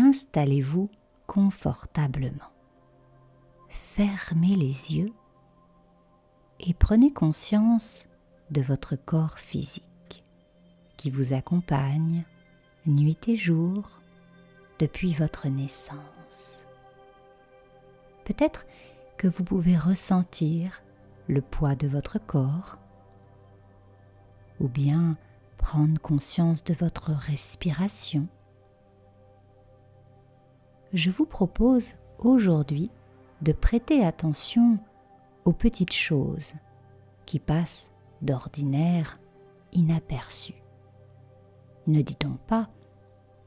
installez-vous confortablement. Fermez les yeux et prenez conscience de votre corps physique qui vous accompagne nuit et jour depuis votre naissance. Peut-être que vous pouvez ressentir le poids de votre corps ou bien prendre conscience de votre respiration. Je vous propose aujourd'hui de prêter attention aux petites choses qui passent d'ordinaire inaperçues. Ne dit-on pas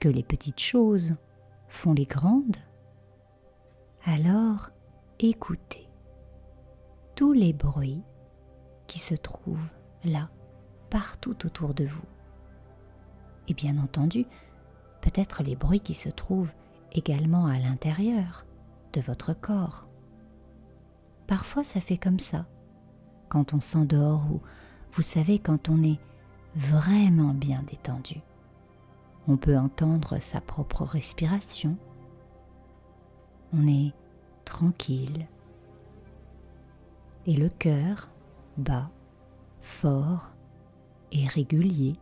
que les petites choses font les grandes? Alors, écoutez tous les bruits qui se trouvent là, partout autour de vous. Et bien entendu, peut-être les bruits qui se trouvent également à l'intérieur de votre corps. Parfois ça fait comme ça, quand on s'endort ou vous savez quand on est vraiment bien détendu. On peut entendre sa propre respiration. On est tranquille. Et le cœur bat fort et régulier.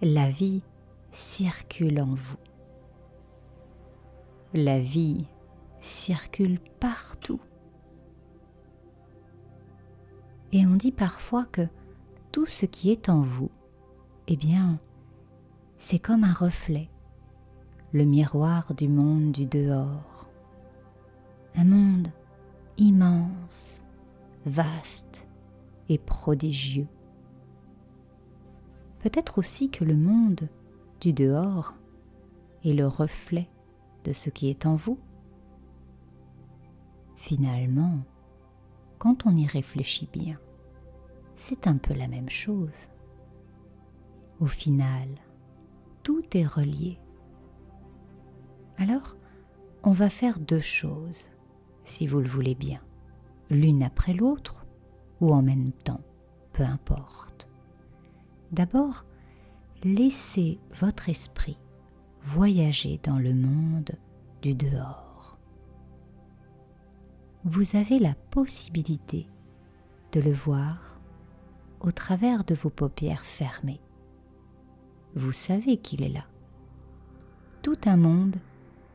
La vie circule en vous. La vie circule partout. Et on dit parfois que tout ce qui est en vous, eh bien, c'est comme un reflet, le miroir du monde du dehors. Un monde immense, vaste et prodigieux. Peut-être aussi que le monde du dehors est le reflet de ce qui est en vous. Finalement, quand on y réfléchit bien, c'est un peu la même chose. Au final, tout est relié. Alors, on va faire deux choses, si vous le voulez bien, l'une après l'autre ou en même temps, peu importe. D'abord, laissez votre esprit voyager dans le monde du dehors. Vous avez la possibilité de le voir au travers de vos paupières fermées. Vous savez qu'il est là. Tout un monde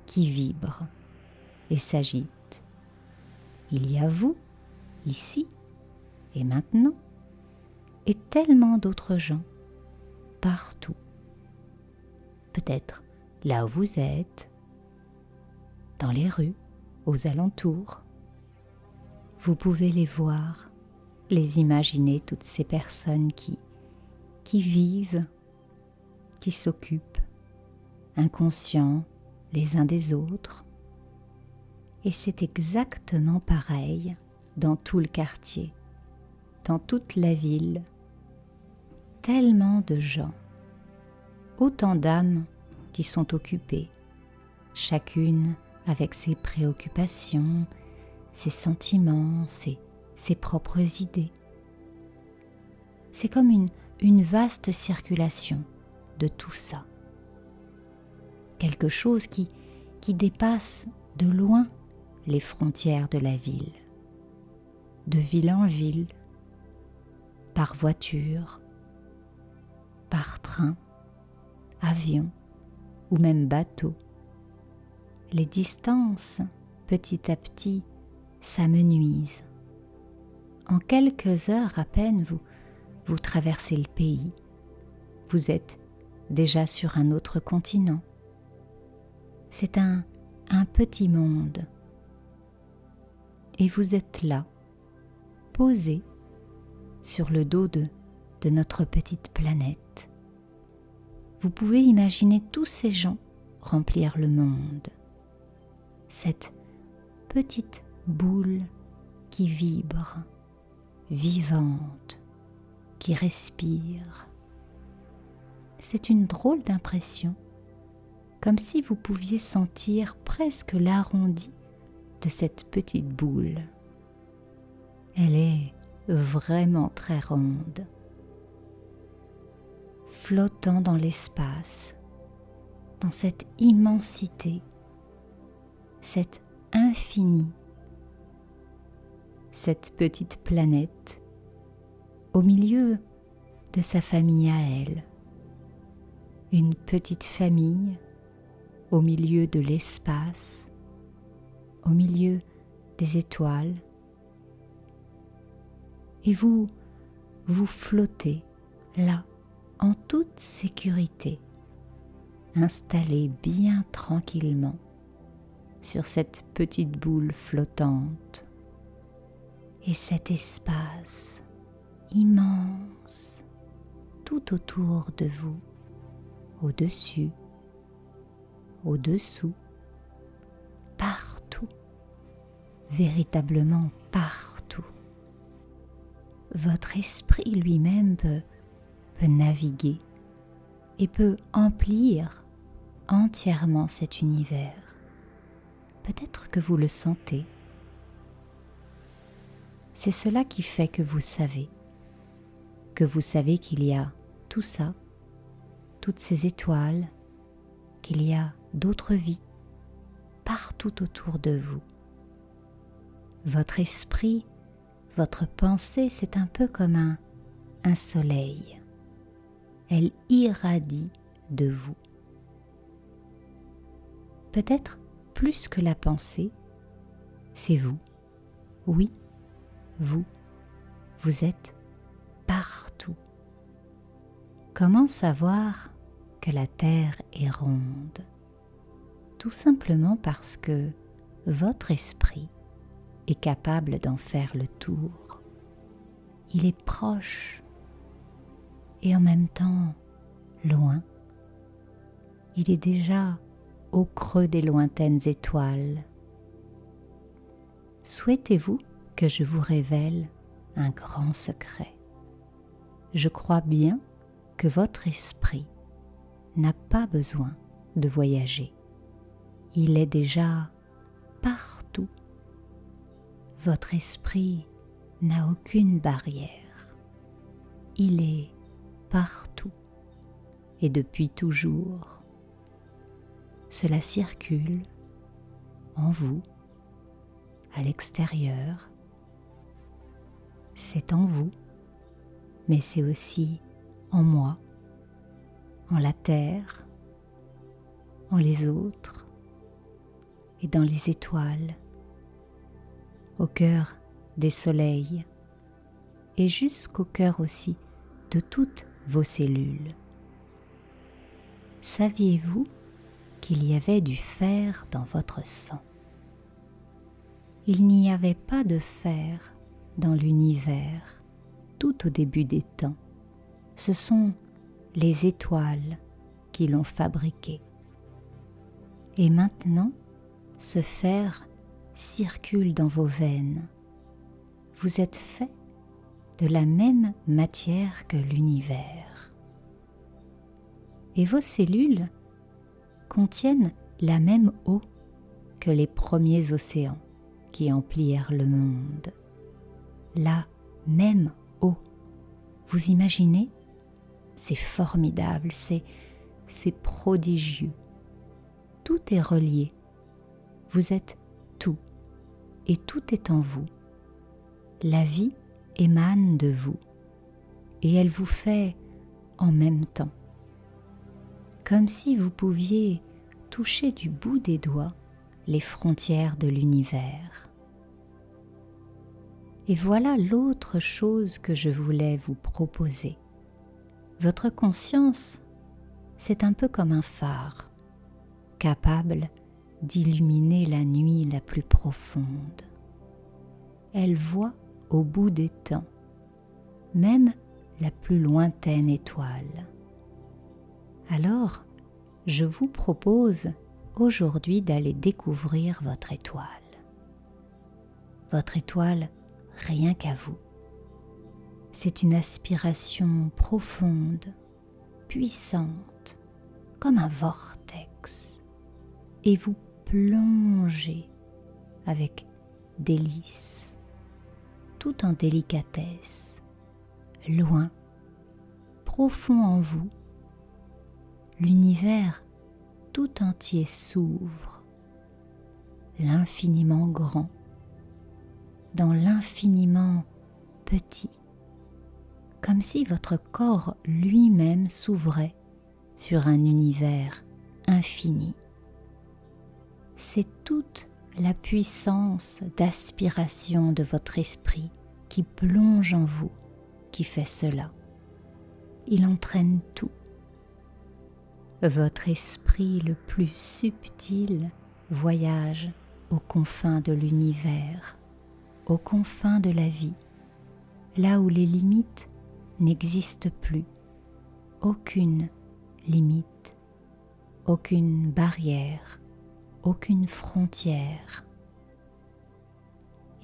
qui vibre et s'agite. Il y a vous, ici et maintenant, et tellement d'autres gens, partout. Peut-être là où vous êtes, dans les rues, aux alentours. Vous pouvez les voir, les imaginer, toutes ces personnes qui vivent, qui s'occupent, inconscients les uns des autres. Et c'est exactement pareil dans tout le quartier, dans toute la ville. Tellement de gens, autant d'âmes qui sont occupées, chacune avec ses préoccupations, ses sentiments, ses propres idées. C'est comme une vaste circulation de tout ça. Quelque chose qui dépasse de loin les frontières de la ville, de ville en ville, par voiture, par train, avion ou même bateau. Les distances, petit à petit, s'amenuisent. En quelques heures à peine, vous traversez le pays. Vous êtes déjà sur un autre continent. C'est un petit monde. Et vous êtes là, posé sur le dos de notre petite planète. Vous pouvez imaginer tous ces gens remplir le monde. Cette petite boule qui vibre, vivante, qui respire. C'est une drôle d'impression, comme si vous pouviez sentir presque l'arrondi de cette petite boule. Elle est vraiment très ronde, flottant dans l'espace, dans cette immensité, cet infini, cette petite planète au milieu de sa famille à elle, une petite famille au milieu de l'espace, au milieu des étoiles, et vous flottez là, en toute sécurité, installé bien tranquillement sur cette petite boule flottante. Et cet espace immense tout autour de vous, au-dessus, au-dessous, partout, véritablement partout. Votre esprit lui-même peut naviguer et peut emplir entièrement cet univers. Peut-être que vous le sentez. C'est cela qui fait que vous savez qu'il y a tout ça, toutes ces étoiles, qu'il y a d'autres vies partout autour de vous. Votre esprit, votre pensée, c'est un peu comme un soleil. Elle irradie de vous. Peut-être plus que la pensée, c'est vous. Oui, vous êtes partout. Comment savoir que la Terre est ronde? Tout simplement parce que votre esprit est capable d'en faire le tour. Il est proche et en même temps loin. Il est déjà au creux des lointaines étoiles. Souhaitez-vous que je vous révèle un grand secret? Je crois bien que votre esprit n'a pas besoin de voyager. Il est déjà partout. Votre esprit n'a aucune barrière. Il est partout et depuis toujours. Cela circule en vous, à l'extérieur. C'est en vous, mais c'est aussi en moi, en la terre, en les autres et dans les étoiles, au cœur des soleils et jusqu'au cœur aussi de toutes vos cellules. Saviez-vous qu'il y avait du fer dans votre sang? Il n'y avait pas de fer dans l'univers tout au début des temps. Ce sont les étoiles qui l'ont fabriqué. Et maintenant, ce fer circule dans vos veines. Vous êtes fait de la même matière que l'univers. Et vos cellules contiennent la même eau que les premiers océans qui emplirent le monde. La même eau. Vous imaginez? C'est formidable, c'est prodigieux. Tout est relié. Vous êtes tout, et tout est en vous. La vie émane de vous, et elle vous fait en même temps. Comme si vous pouviez toucher du bout des doigts les frontières de l'univers. Et voilà l'autre chose que je voulais vous proposer. Votre conscience, c'est un peu comme un phare, capable d'illuminer la nuit la plus profonde. Elle voit au bout des temps, même la plus lointaine étoile. Alors, je vous propose aujourd'hui d'aller découvrir votre étoile. Votre étoile, rien qu'à vous. C'est une aspiration profonde, puissante, comme un vortex. Et vous plongez avec délice, tout en délicatesse, loin, profond en vous, l'univers tout entier s'ouvre, l'infiniment grand, dans l'infiniment petit, comme si votre corps lui-même s'ouvrait sur un univers infini. C'est toute la puissance d'aspiration de votre esprit qui plonge en vous, qui fait cela. Il entraîne tout. Votre esprit le plus subtil voyage aux confins de l'univers, aux confins de la vie, là où les limites n'existent plus, aucune limite, aucune barrière, aucune frontière.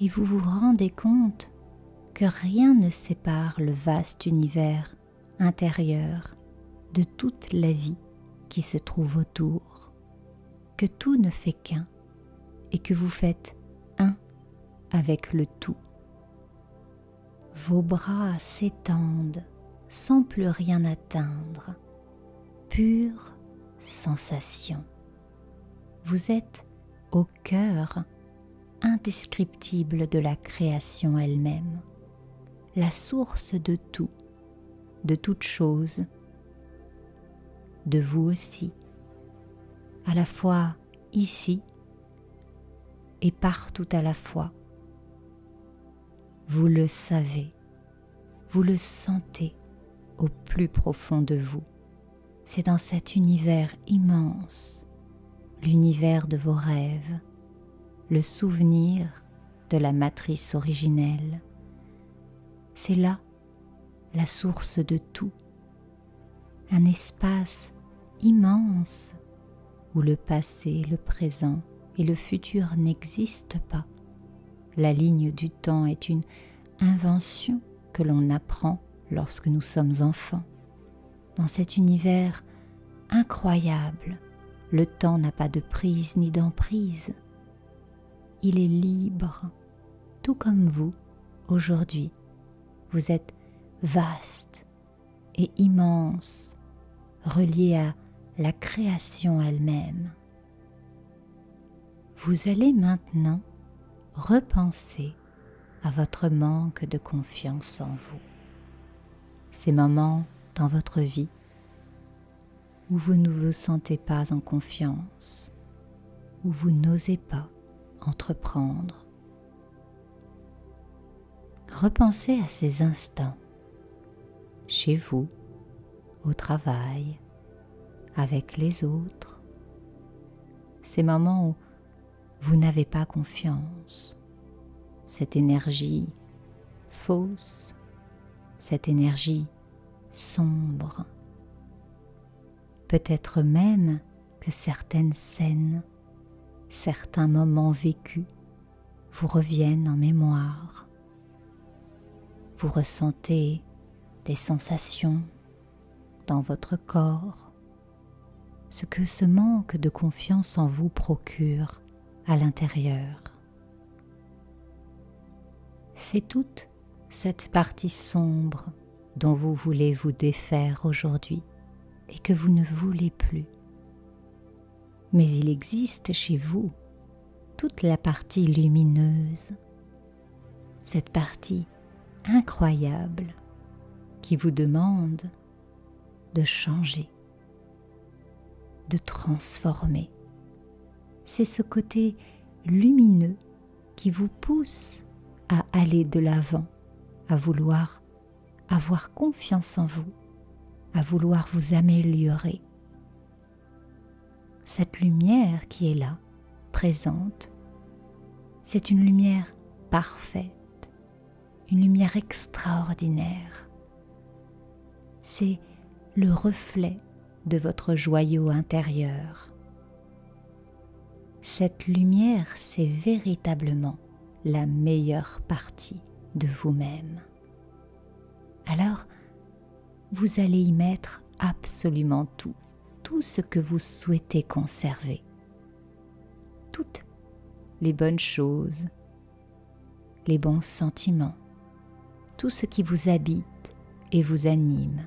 Et vous vous rendez compte que rien ne sépare le vaste univers intérieur de toute la vie qui se trouve autour, que tout ne fait qu'un et que vous faites un avec le tout. Vos bras s'étendent sans plus rien atteindre, pure sensation. Vous êtes au cœur indescriptible de la création elle-même, la source de tout, de toute chose, de vous aussi, à la fois ici et partout à la fois. Vous le savez, vous le sentez au plus profond de vous. C'est dans cet univers immense, l'univers de vos rêves, le souvenir de la matrice originelle. C'est là la source de tout, un espace immense où le passé, le présent et le futur n'existent pas. La ligne du temps est une invention que l'on apprend lorsque nous sommes enfants. Dans cet univers incroyable, le temps n'a pas de prise ni d'emprise. Il est libre, tout comme vous, aujourd'hui. Vous êtes vaste et immense, relié à la création elle-même. Vous allez maintenant repenser à votre manque de confiance en vous. Ces moments dans votre vie où vous ne vous sentez pas en confiance, où vous n'osez pas entreprendre. Repensez à ces instants, chez vous, au travail, avec les autres, ces moments où vous n'avez pas confiance, cette énergie fausse, cette énergie sombre. Peut-être même que certaines scènes, certains moments vécus vous reviennent en mémoire. Vous ressentez des sensations dans votre corps, ce que ce manque de confiance en vous procure à l'intérieur. C'est toute cette partie sombre dont vous voulez vous défaire aujourd'hui et que vous ne voulez plus. Mais il existe chez vous toute la partie lumineuse, cette partie incroyable qui vous demande de changer, de transformer. C'est ce côté lumineux qui vous pousse à aller de l'avant, à vouloir avoir confiance en vous, à vouloir vous améliorer. Cette lumière qui est là, présente, c'est une lumière parfaite, une lumière extraordinaire. C'est le reflet de votre joyau intérieur. Cette lumière, c'est véritablement la meilleure partie de vous-même. Alors, vous allez y mettre absolument tout ce que vous souhaitez conserver. Toutes les bonnes choses, les bons sentiments, tout ce qui vous habite et vous anime.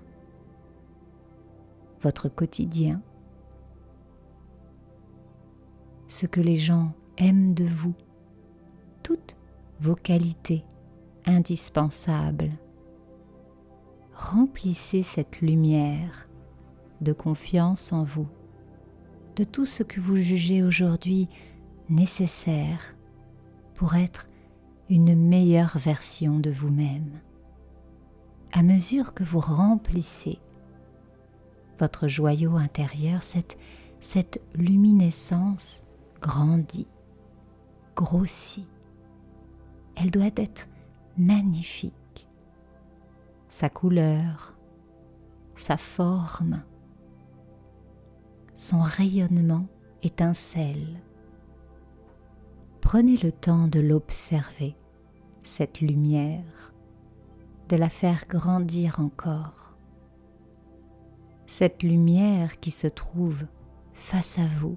Votre quotidien, ce que les gens aiment de vous, toutes vos qualités indispensables. Remplissez cette lumière de confiance en vous, de tout ce que vous jugez aujourd'hui nécessaire pour être une meilleure version de vous-même. À mesure que vous remplissez votre joyau intérieur, cette luminescence grandit, grossit. Elle doit être magnifique. Sa couleur, sa forme, son rayonnement étincelle. Prenez le temps de l'observer, cette lumière, de la faire grandir encore. Cette lumière qui se trouve face à vous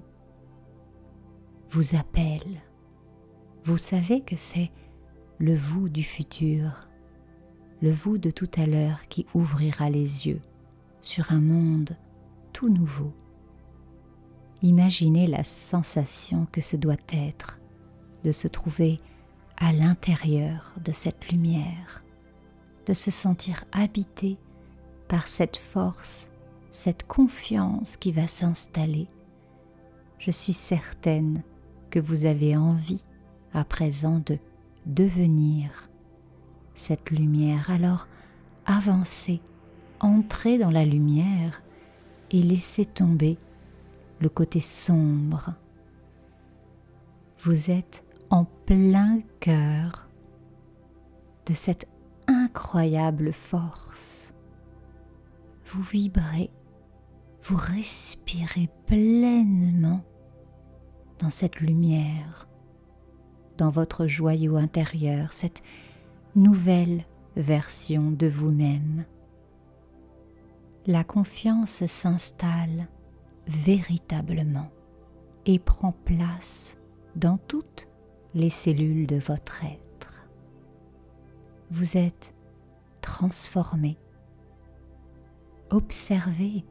vous appelle. Vous savez que c'est le vous du futur, le vous de tout à l'heure qui ouvrira les yeux sur un monde tout nouveau. Imaginez la sensation que ce doit être de se trouver à l'intérieur de cette lumière, de se sentir habité par cette force, cette confiance qui va s'installer. Je suis certaine que vous avez envie à présent de devenir cette lumière. Alors avancez, entrez dans la lumière et laissez tomber le côté sombre. Vous êtes en plein cœur de cette incroyable force. Vous vibrez, vous respirez pleinement dans cette lumière, dans votre joyau intérieur, cette nouvelle version de vous-même. La confiance s'installe véritablement et prend place dans toutes les cellules de votre être. Vous êtes transformé. Observez.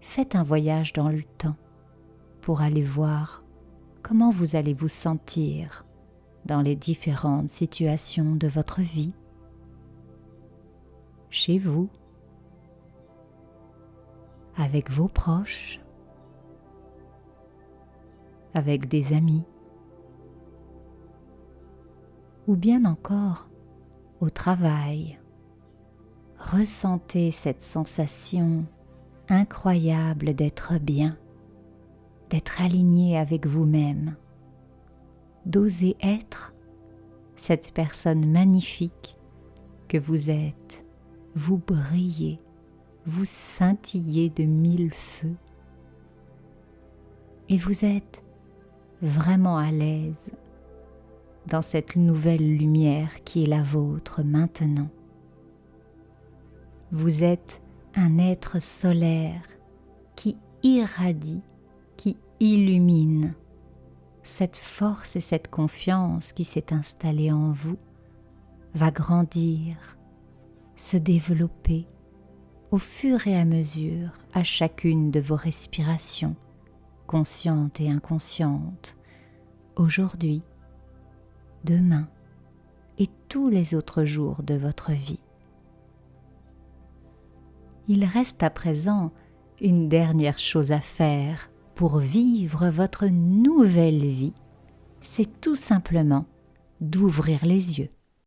Faites un voyage dans le temps pour aller voir comment vous allez vous sentir dans les différentes situations de votre vie, chez vous, avec vos proches, avec des amis, ou bien encore au travail. Ressentez cette sensation incroyable d'être bien, d'être aligné avec vous-même, d'oser être cette personne magnifique que vous êtes. Vous brillez, vous scintillez de mille feux et vous êtes vraiment à l'aise dans cette nouvelle lumière qui est la vôtre maintenant. Vous êtes un être solaire qui irradie, qui illumine. Cette force et cette confiance qui s'est installée en vous va grandir, se développer au fur et à mesure à chacune de vos respirations, conscientes et inconscientes, aujourd'hui, demain et tous les autres jours de votre vie. Il reste à présent une dernière chose à faire pour vivre votre nouvelle vie, c'est tout simplement d'ouvrir les yeux.